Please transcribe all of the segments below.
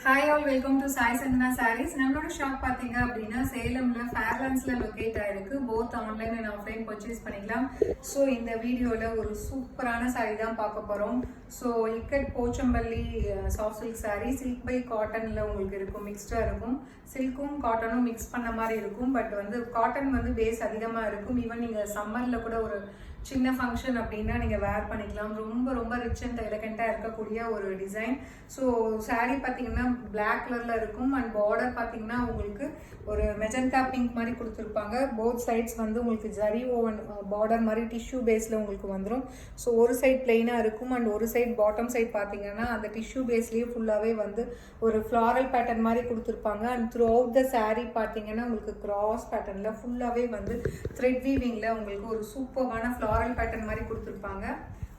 Hi all, welcome to Sai Chandana saris. நம்மளோட shop பார்த்தீங்க அப்படின்னா சேலம்ல ஃபேர்லாண்ட்ஸ்ல லொக்கேட் ஆயிருக்கு. Both online and offline purchase பண்ணிக்கலாம். ஸோ இந்த வீடியோவில் ஒரு சூப்பரான சாரீ தான் பார்க்க போகிறோம். So ikat Pochampally soft silk sari silk by காட்டனில் உங்களுக்கு இருக்கும், மிக்ஸ்டாக இருக்கும். சில்க்கும் காட்டனும் மிக்ஸ் பண்ண மாதிரி இருக்கும். பட் வந்து காட்டன் வந்து பேஸ் அதிகமாக இருக்கும். ஈவன் நீங்கள் சம்மரில் கூட ஒரு சின்ன ஃபங்க்ஷன் அப்படின்னா நீங்கள் வேர் பண்ணிக்கலாம். ரொம்ப ரொம்ப ரிச் அண்ட் எலகண்ட்டாக இருக்கக்கூடிய ஒரு டிசைன். ஸோ சாரீ பார்த்தீங்கன்னா பிளாக் கலரில் இருக்கும். அண்ட் பார்டர் பார்த்தீங்கன்னா உங்களுக்கு ஒரு மெஜந்தா பிங்க் மாதிரி கொடுத்துருப்பாங்க. போத் சைட்ஸ் வந்து உங்களுக்கு ஜரி ஓவன் பார்டர் மாதிரி டிஷ்யூ பேஸில் உங்களுக்கு வந்துடும். ஸோ ஒரு சைட் பிளெயினாக இருக்கும் அண்ட் ஒரு சைட் பாட்டம் சைட் பார்த்தீங்கன்னா அந்த டிஷ்யூ பேஸ்லேயே ஃபுல்லாகவே வந்து ஒரு ஃப்ளாரல் பேட்டர்ன் மாதிரி கொடுத்துருப்பாங்க. And through out the sari பார்த்தீங்கன்னா உங்களுக்கு கிராஸ் பேட்டர்னில் ஃபுல்லாகவே வந்து த்ரெட் வீவிங்கில் உங்களுக்கு ஒரு சூப்பரான ஃப்ளாரல் பேட்டர்ன் மாதிரி கொடுத்துருப்பாங்க.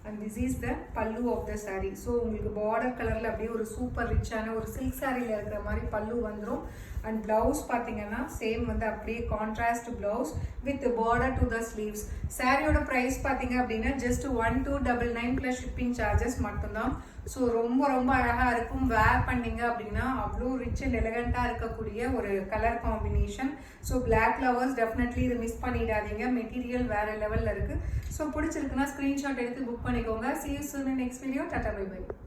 அண்ட் திஸ் இஸ் த பல்லு ஆஃப் த சாரீ. ஸோ உங்களுக்கு பார்டர் கலரில் அப்படியே ஒரு சூப்பர் ரிச்சான ஒரு சில்க் சாரியில் இருக்கிற மாதிரி பல்லு வந்துடும். அண்ட் பிளவுஸ் பார்த்தீங்கன்னா சேம் வந்து அப்படியே contrast blouse with border to the sleeves. சாரியோட ப்ரைஸ் பார்த்தீங்க அப்படின்னா ஜஸ்ட் 1299 ப்ளஸ் ஷிப்பிங் சார்ஜஸ் மட்டும்தான். ஸோ ரொம்ப ரொம்ப அழகாக இருக்கும். வேர் பண்ணிங்க அப்படின்னா அவ்வளோ ரிச் அண்ட் எலகண்ட்டாக இருக்கக்கூடிய ஒரு colour combination. So black lovers definitely இது மிஸ் பண்ணிடாதீங்க. மெட்டீரியல் வேறு லெவலில் இருக்குது. ஸோ பிடிச்சிருக்குன்னா ஸ்க்ரீன்ஷாட் எடுத்து புக் பண்ணிக்கோங்க. See you soon in next video. Tata, bye bye.